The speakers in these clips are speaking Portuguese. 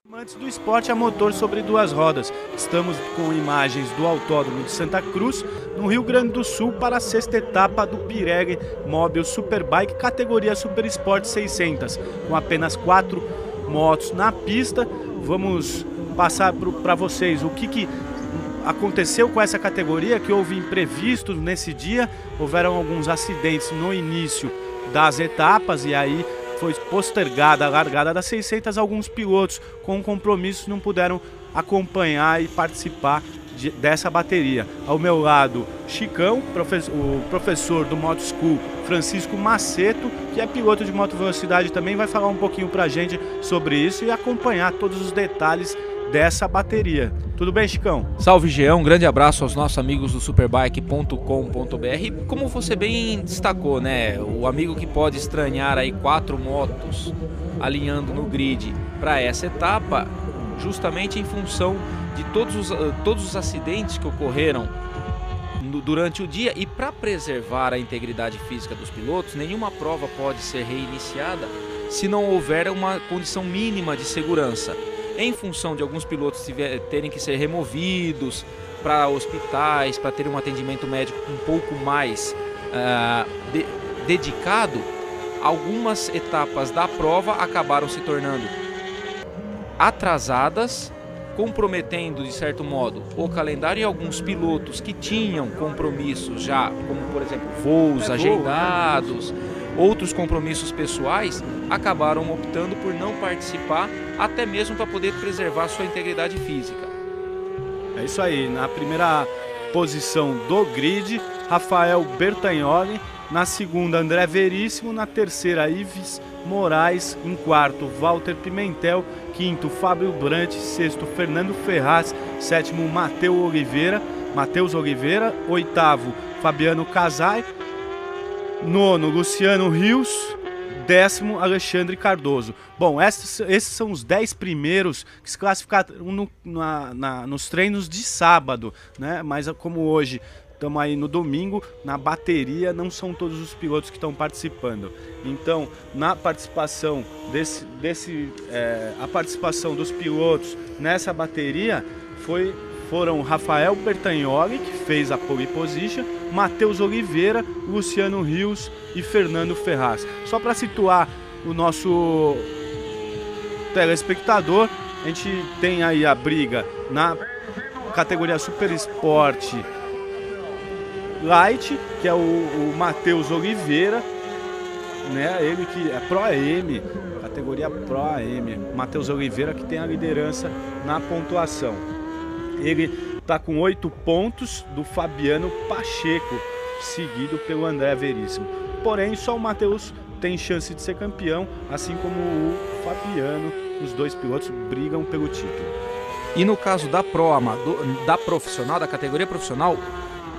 Amantes do esporte a motor sobre duas rodas, estamos com imagens do Autódromo de Santa Cruz, no Rio Grande do Sul, para a sexta etapa do Pirelli Mobile Superbike, categoria Super Sport 600, com apenas 4 motos na pista. Vamos passar para vocês o que aconteceu com essa categoria, que houve imprevistos nesse dia, houveram alguns acidentes no início das etapas e aí foi postergada a largada das 600, alguns pilotos com compromissos não puderam acompanhar e participar dessa bateria. Ao meu lado, Chicão, o professor do Moto School, Francisco Maceto, que é piloto de moto velocidade também, vai falar um pouquinho pra gente sobre isso e acompanhar todos os detalhes dessa bateria. Tudo bem, Chicão? Salve, Jean, um grande abraço aos nossos amigos do superbike.com.br. Como você bem destacou, né, o amigo que pode estranhar aí 4 motos alinhando no grid para essa etapa, justamente em função de todos os acidentes que ocorreram durante o dia, e para preservar a integridade física dos pilotos, nenhuma prova pode ser reiniciada se não houver uma condição mínima de segurança. Em função de alguns pilotos terem que ser removidos para hospitais, para ter um atendimento médico um pouco mais dedicado, algumas etapas da prova acabaram se tornando atrasadas, comprometendo de certo modo o calendário, e alguns pilotos que tinham compromissos já, como por exemplo voos agendados, outros compromissos pessoais, acabaram optando por não participar, até mesmo para poder preservar sua integridade física. É isso aí, na primeira posição do grid, Rafael Bertagnoli, na segunda André Veríssimo, na terceira Ives Moraes, em quarto Walter Pimentel, quinto Fábio Brant, sexto Fernando Ferraz, sétimo Matheus Oliveira, oitavo Fabiano Casai, nono Luciano Rios, décimo Alexandre Cardoso. Bom, esses são os 10 primeiros que se classificaram nos treinos de sábado, né? Mas como hoje estamos aí no domingo, na bateria não são todos os pilotos que estão participando. Então, na participação a participação dos pilotos nessa bateria foram Rafael Bertagnoli, que fez a pole position, Matheus Oliveira, Luciano Rios e Fernando Ferraz. Só para situar o nosso telespectador, a gente tem aí a briga na categoria Super Sport Light, que é o Matheus Oliveira, né? Ele que é Pro AM, categoria Pro AM. Matheus Oliveira que tem a liderança na pontuação. Ele está com 8 pontos do Fabiano Pacheco, seguido pelo André Veríssimo. Porém, só o Matheus tem chance de ser campeão, assim como o Fabiano. Os dois pilotos brigam pelo título. E no caso da profissional, da categoria profissional,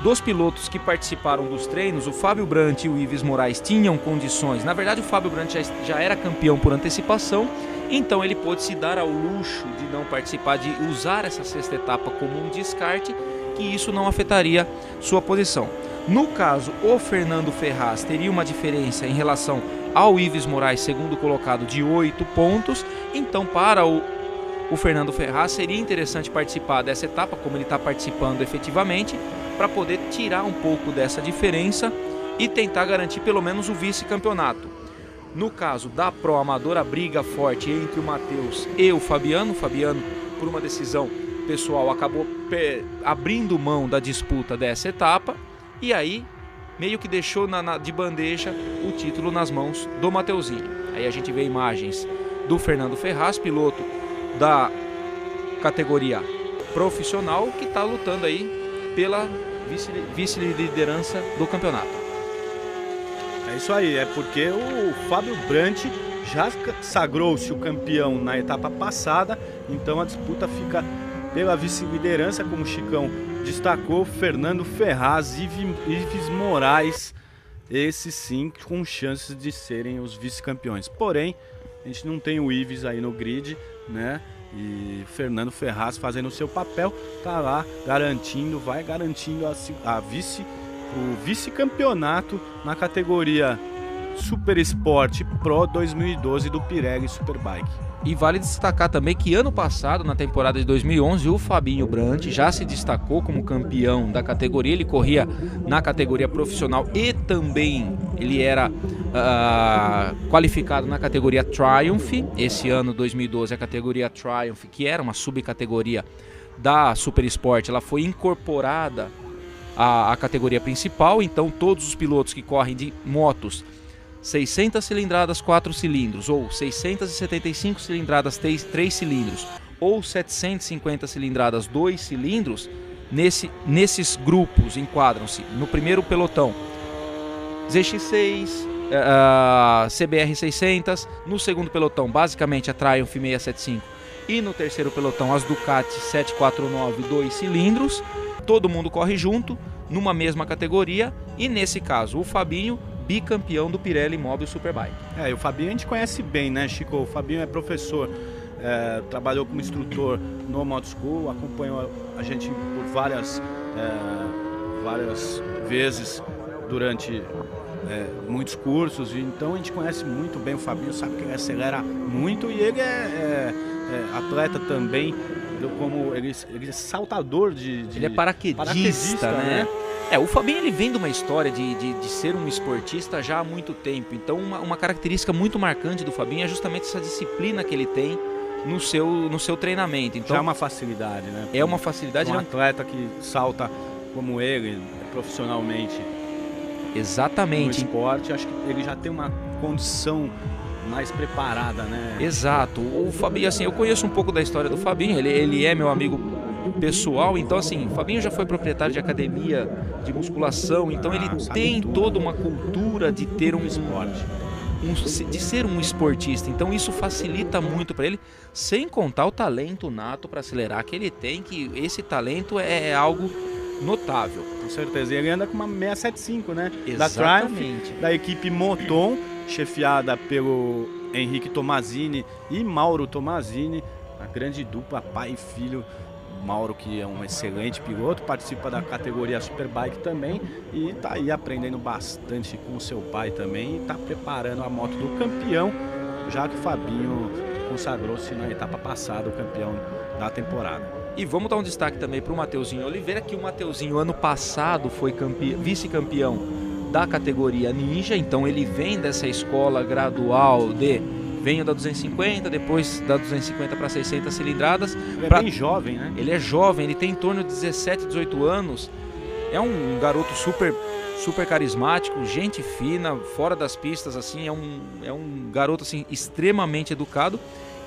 dos pilotos que participaram dos treinos, o Fábio Brant e o Ives Moraes tinham condições. Na verdade, o Fábio Brant já era campeão por antecipação, então ele pôde se dar ao luxo de não participar, de usar essa sexta etapa como um descarte, que isso não afetaria sua posição. No caso, o Fernando Ferraz teria uma diferença em relação ao Ives Moraes, segundo colocado, de 8 pontos. Então, para o Fernando Ferraz seria interessante participar dessa etapa, como ele está participando efetivamente, para poder tirar um pouco dessa diferença e tentar garantir pelo menos o vice-campeonato. No caso da Pro Amadora, a briga forte entre o Matheus e o Fabiano. O Fabiano, por uma decisão pessoal, acabou abrindo mão da disputa dessa etapa e aí meio que deixou de bandeja o título nas mãos do Mateuzinho. Aí a gente vê imagens do Fernando Ferraz, piloto da categoria profissional, que está lutando aí pela vice-liderança do campeonato. É isso aí, é porque o Fábio Brant já sagrou-se o campeão na etapa passada, então a disputa fica pela vice-liderança, como o Chicão destacou, Fernando Ferraz e Ives Moraes, esses sim com chances de serem os vice-campeões. Porém, a gente não tem o Ives aí no grid, né? E Fernando Ferraz fazendo o seu papel, tá lá garantindo o vice-campeonato na categoria Super Sport Pro 2012 do Pirelli Superbike. E vale destacar também que ano passado, na temporada de 2011, o Fabinho Brandt já se destacou como campeão da categoria. Ele corria na categoria profissional e também ele era qualificado na categoria Triumph. Esse ano, 2012, a categoria Triumph, que era uma subcategoria da Super Sport, ela foi incorporada à categoria principal. Então todos os pilotos que correm de motos 600 cilindradas 4 cilindros, ou 675 cilindradas 3 cilindros, ou 750 cilindradas 2 cilindros, nesses grupos enquadram-se no primeiro pelotão ZX6, CBR 600, no segundo pelotão basicamente a Triumph 675 e no terceiro pelotão as Ducati 749 2 cilindros. Todo mundo corre junto numa mesma categoria e nesse caso o Fabinho, bicampeão do Pirelli Mobil Superbike. E o Fabinho a gente conhece bem, né, Chico? O Fabinho é professor, trabalhou como instrutor no Moto School, acompanhou a gente por várias vezes durante muitos cursos, então a gente conhece muito bem o Fabinho, sabe que ele acelera muito e ele é atleta também, como ele é saltador ele é paraquedista, né? O Fabinho ele vem de uma história de ser um esportista já há muito tempo. Então uma característica muito marcante do Fabinho é justamente essa disciplina que ele tem no seu treinamento. Então, já é uma facilidade, né? É uma facilidade. Um atleta que salta como ele, profissionalmente. Exatamente. No esporte, acho que ele já tem uma condição mais preparada, né? Exato. O Fabinho, assim, eu conheço um pouco da história do Fabinho, ele é meu amigo pessoal, então assim, Fabinho já foi proprietário de academia de musculação, então ele tem toda uma cultura de ter um esporte, de ser um esportista, então isso facilita muito para ele, sem contar o talento nato para acelerar que ele tem, que esse talento é algo notável. Com certeza, e ele anda com uma 675, né? Exatamente. Da Triumph, da equipe Moton, chefiada pelo Henrique Tomazini e Mauro Tomazini, a grande dupla pai e filho. Mauro, que é um excelente piloto, participa da categoria Superbike também e está aí aprendendo bastante com o seu pai também e está preparando a moto do campeão, já que o Fabinho consagrou-se na etapa passada o campeão da temporada. E vamos dar um destaque também para o Mateuzinho Oliveira, que o Mateuzinho ano passado foi vice-campeão da categoria Ninja, então ele vem dessa escola gradual venho da 250, depois da 250 para 600 cilindradas. Ele é bem jovem, né? Ele é jovem, ele tem em torno de 17, 18 anos. É um garoto super carismático, gente fina, fora das pistas, assim, é um garoto assim extremamente educado.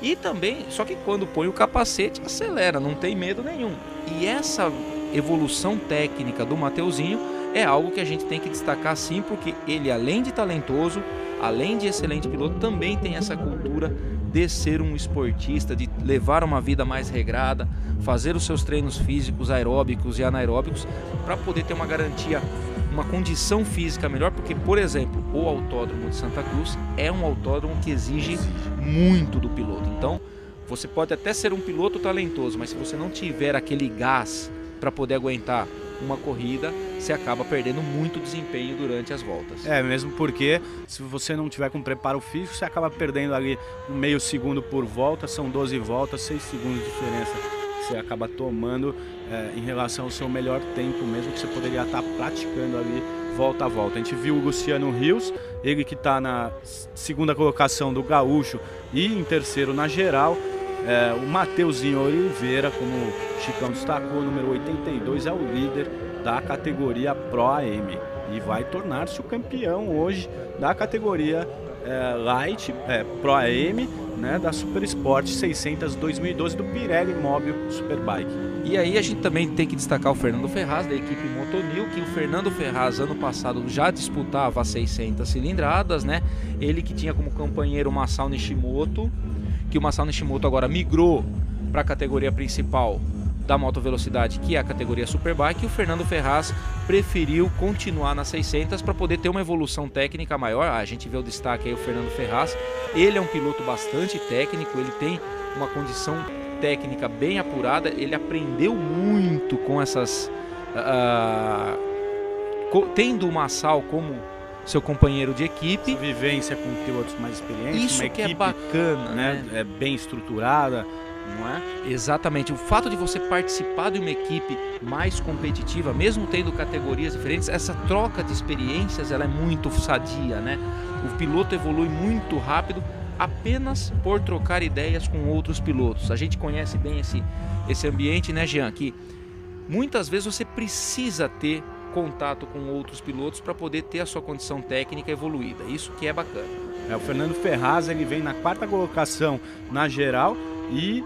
E também, só que quando põe o capacete, acelera, não tem medo nenhum. E essa evolução técnica do Mateuzinho é algo que a gente tem que destacar sim, porque ele, além de talentoso, além de excelente piloto, também tem essa cultura de ser um esportista, de levar uma vida mais regrada, fazer os seus treinos físicos, aeróbicos e anaeróbicos, para poder ter uma garantia, uma condição física melhor, porque, por exemplo, o Autódromo de Santa Cruz é um autódromo que exige muito do piloto. Então, você pode até ser um piloto talentoso, mas se você não tiver aquele gás para poder aguentar uma corrida, você acaba perdendo muito desempenho durante as voltas. Mesmo porque se você não tiver com preparo físico, você acaba perdendo ali meio segundo por volta, são 12 voltas, 6 segundos de diferença que você acaba tomando em relação ao seu melhor tempo, mesmo que você poderia estar praticando ali volta a volta. A gente viu o Luciano Rios, ele que está na segunda colocação do Gaúcho e em terceiro na geral. O Mateuzinho Oliveira, como o Chicão destacou, número 82, é o líder da categoria Pro AM e vai tornar-se o campeão hoje da categoria Light Pro AM, né, da Super Sport 600 2012 do Pirelli Mobil Superbike. E aí a gente também tem que destacar o Fernando Ferraz, da equipe Motonil, que o Fernando Ferraz ano passado já disputava 600 cilindradas, né? Ele que tinha como companheiro o Masao Nishimoto, que o Masao Nishimoto agora migrou para a categoria principal da moto velocidade, que é a categoria Superbike, e o Fernando Ferraz preferiu continuar nas 600 para poder ter uma evolução técnica maior. A gente vê o destaque aí, o Fernando Ferraz, ele é um piloto bastante técnico, ele tem uma condição técnica bem apurada, ele aprendeu muito com essas... tendo o Masao como seu companheiro de equipe. Essa vivência com pilotos mais experientes, Isso uma que equipe, é bacana, né? É bem estruturada, não é? Exatamente. O fato de você participar de uma equipe mais competitiva, mesmo tendo categorias diferentes, essa troca de experiências ela é muito sadia, né? O piloto evolui muito rápido apenas por trocar ideias com outros pilotos. A gente conhece bem esse ambiente, né, Jean? Que muitas vezes você precisa ter contato com outros pilotos para poder ter a sua condição técnica evoluída. Isso que é bacana. O Fernando Ferraz, ele vem na 4ª colocação na geral e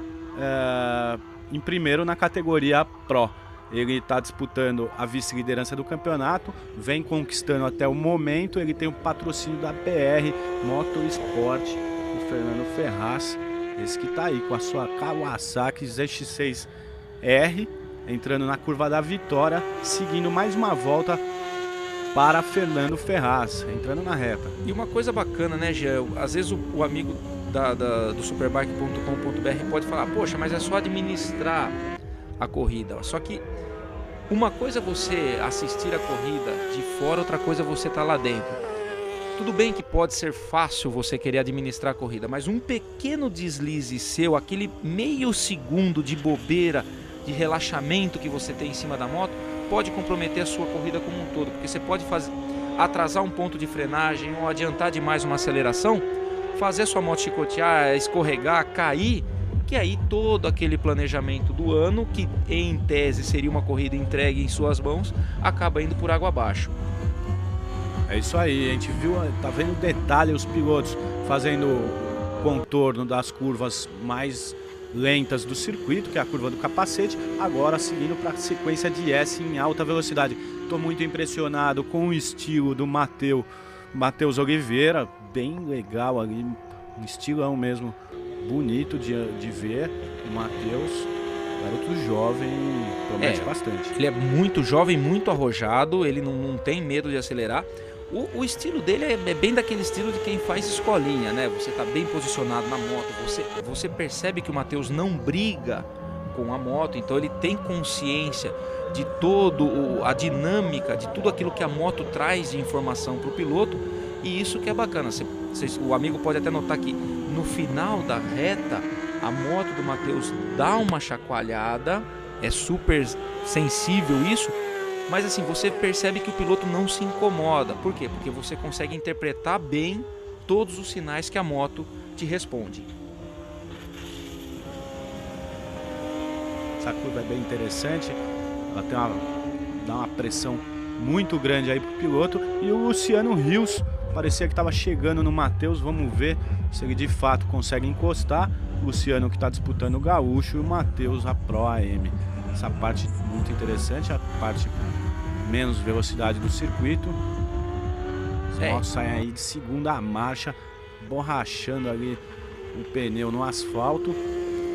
em primeiro na categoria Pro. Ele está disputando a vice-liderança do campeonato, vem conquistando até o momento. Ele tem o patrocínio da PR Motorsport, o Fernando Ferraz, esse que está aí com a sua Kawasaki ZX6R, entrando na curva da vitória, seguindo mais uma volta para Fernando Ferraz, entrando na reta. E uma coisa bacana, né, Jean? Às vezes o amigo do superbike.com.br pode falar, poxa, mas é só administrar a corrida. Só que uma coisa é você assistir a corrida de fora, outra coisa é você estar lá dentro. Tudo bem que pode ser fácil você querer administrar a corrida, mas um pequeno deslize seu, aquele meio segundo de bobeira, de relaxamento que você tem em cima da moto, pode comprometer a sua corrida como um todo, porque você pode atrasar um ponto de frenagem ou adiantar demais uma aceleração, fazer a sua moto chicotear, escorregar, cair, que aí todo aquele planejamento do ano, que em tese seria uma corrida entregue em suas mãos, acaba indo por água abaixo. É isso aí, a gente viu, tá vendo detalhe, os pilotos fazendo o contorno das curvas mais lentas do circuito, que é a curva do capacete, agora seguindo para a sequência de S em alta velocidade. Estou muito impressionado com o estilo do Matheus Oliveira, bem legal ali, um estilão mesmo, bonito de ver. O Matheus, garoto jovem, promete bastante. Ele é muito jovem, muito arrojado, ele não tem medo de acelerar. O estilo dele é bem daquele estilo de quem faz escolinha, né? Você está bem posicionado na moto, você percebe que o Matheus não briga com a moto, então ele tem consciência de toda a dinâmica, de tudo aquilo que a moto traz de informação para o piloto, e isso que é bacana. O amigo pode até notar que no final da reta, a moto do Matheus dá uma chacoalhada, é super sensível isso, mas assim, você percebe que o piloto não se incomoda. Por quê? Porque você consegue interpretar bem todos os sinais que a moto te responde. Essa curva é bem interessante, ela dá uma pressão muito grande aí pro piloto. E o Luciano Rios parecia que estava chegando no Matheus, vamos ver se ele de fato consegue encostar. O Luciano que está disputando o Gaúcho e o Matheus a Pro AM. Essa parte muito interessante, a parte com menos velocidade do circuito. As motos saem aí de segunda marcha, borrachando ali o pneu no asfalto,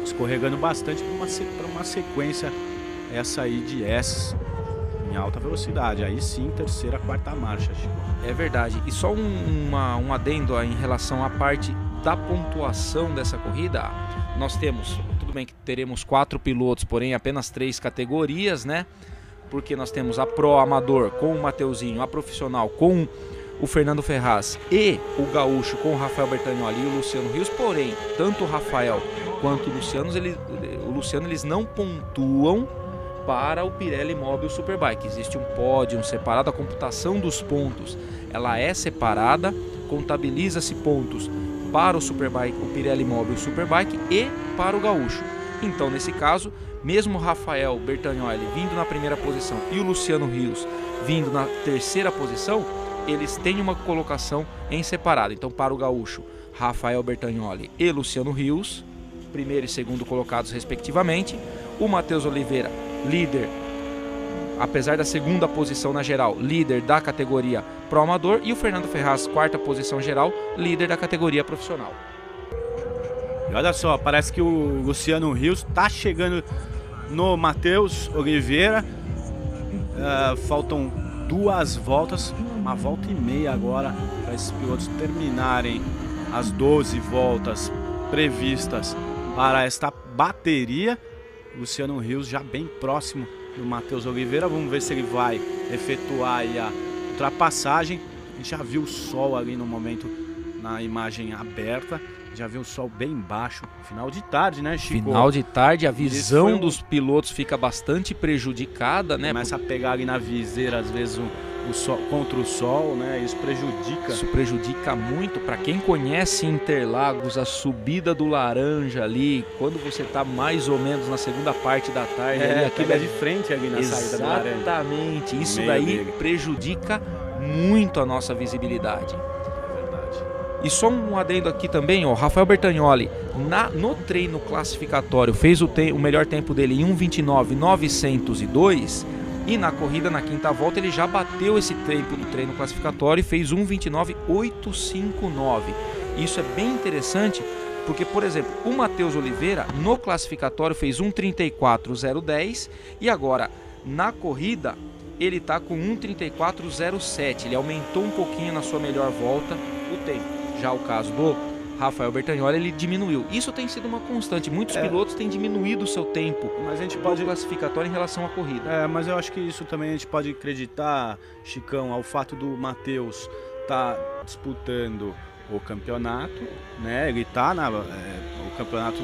escorregando bastante para uma sequência essa aí de S em alta velocidade. Aí sim, terceira, quarta marcha, Chico. É verdade. E só um adendo em relação à parte da pontuação dessa corrida. Nós temos, tudo bem que teremos 4 pilotos, porém apenas 3 categorias, né? Porque nós temos a Pro Amador com o Mateuzinho, a Profissional com o Fernando Ferraz e o Gaúcho com o Rafael Bertagnoli e o Luciano Rios. Porém, tanto o Rafael quanto o Luciano, eles não pontuam para o Pirelli Mobil Superbike. Existe um pódio separado, a computação dos pontos ela é separada, contabiliza-se pontos para o Superbike, o Pirelli Mobil Superbike e para o Gaúcho. Então, nesse caso, mesmo o Rafael Bertagnoli vindo na primeira posição e o Luciano Rios vindo na terceira posição, eles têm uma colocação em separado. Então, para o Gaúcho, Rafael Bertagnoli e Luciano Rios, primeiro e segundo colocados respectivamente. O Matheus Oliveira, líder, apesar da segunda posição na geral, líder da categoria Pro Amador, e o Fernando Ferraz, quarta posição geral, líder da categoria Profissional. E olha só, parece que o Luciano Rios está chegando no Matheus Oliveira. Faltam 2 voltas, uma volta e meia agora para esses pilotos terminarem as 12 voltas previstas para esta bateria. Luciano Rios já bem próximo do Matheus Oliveira. Vamos ver se ele vai efetuar aí a ultrapassagem. A gente já viu o sol ali no momento, na imagem aberta, já viu o sol bem baixo, final de tarde, né, Chico? Final de tarde, a visão dos pilotos fica bastante prejudicada, né? Começa a pegar ali na viseira, às vezes, o sol, contra o sol, né? Isso prejudica. Isso prejudica muito. Para quem conhece Interlagos, a subida do Laranja ali, quando você está mais ou menos na segunda parte da tarde, ali, pega de frente ali na saída do Laranja. Exatamente. Isso daí prejudica muito a nossa visibilidade. E só um adendo aqui também, ó, Rafael Bertagnoli, no treino classificatório, fez o melhor tempo dele em 1:29.902 e na corrida, na quinta volta, ele já bateu esse tempo do treino classificatório e fez 1:29.859. Isso é bem interessante, porque, por exemplo, o Matheus Oliveira, no classificatório, fez 1:34.010 e agora, na corrida, ele está com 1:34.07. Ele aumentou um pouquinho na sua melhor volta o tempo. Já o caso do Rafael Bertagnoli, ele diminuiu. Isso tem sido uma constante. Muitos pilotos têm diminuído o seu tempo mas a gente pode classificatório em relação à corrida. Mas eu acho que isso também a gente pode acreditar, Chicão, ao fato do Matheus estar disputando o campeonato, né? Ele está o campeonato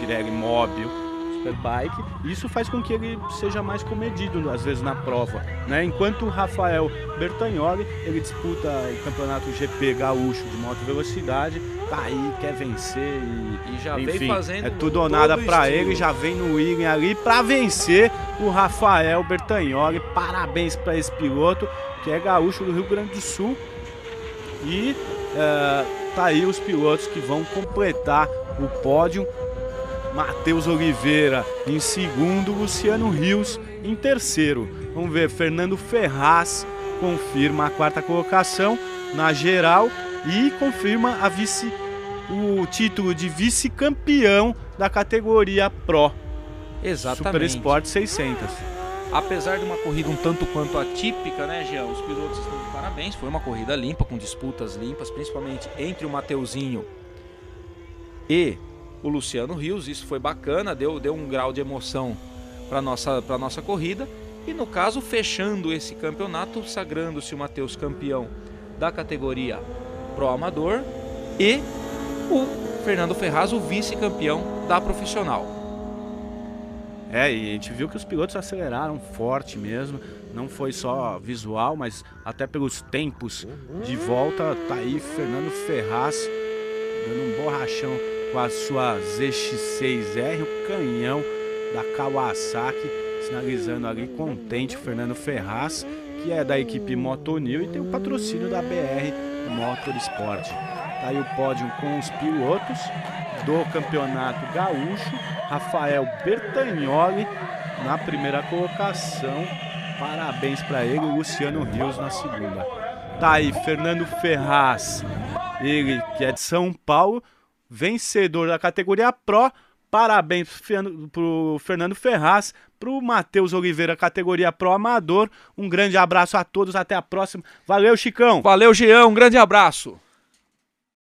Pirelli Móbil Superbike. Isso faz com que ele seja mais comedido, às vezes, na prova, né? Enquanto o Rafael Bertagnoli, ele disputa o campeonato GP gaúcho de moto velocidade, tá aí, quer vencer e já enfim, vem fazendo é tudo ou nada para ele, já vem no William ali para vencer o Rafael Bertagnoli. Parabéns para esse piloto, que é gaúcho do Rio Grande do Sul. E tá aí os pilotos que vão completar o pódio. Matheus Oliveira em segundo, Luciano Rios em terceiro. Vamos ver, Fernando Ferraz confirma a quarta colocação na geral e confirma o título de vice-campeão da categoria Pro. Exatamente. Super Sport 600. Apesar de uma corrida um tanto quanto atípica, né, Jean? Os pilotos estão de parabéns. Foi uma corrida limpa, com disputas limpas, principalmente entre o Mateuzinho e o Luciano Rios. Isso foi bacana, deu um grau de emoção para nossa corrida. E no caso, fechando esse campeonato, sagrando-se o Matheus campeão da categoria Pro Amador e o Fernando Ferraz, o vice-campeão da profissional. E a gente viu que os pilotos aceleraram forte mesmo, não foi só visual, mas até pelos tempos de volta. Tá aí Fernando Ferraz dando um borrachão com a sua ZX6R, o canhão da Kawasaki, sinalizando ali contente o Fernando Ferraz, que é da equipe Motonil e tem o patrocínio da BR Motorsport. Tá aí o pódio com os pilotos do Campeonato Gaúcho. Rafael Bertagnoli na primeira colocação, parabéns para ele. Luciano Rios na segunda. Tá aí Fernando Ferraz, ele que é de São Paulo, vencedor da categoria Pro. Parabéns pro Fernando Ferraz, pro Matheus Oliveira, categoria Pro Amador. Um grande abraço a todos, até a próxima. Valeu, Chicão. Valeu, Jean, um grande abraço.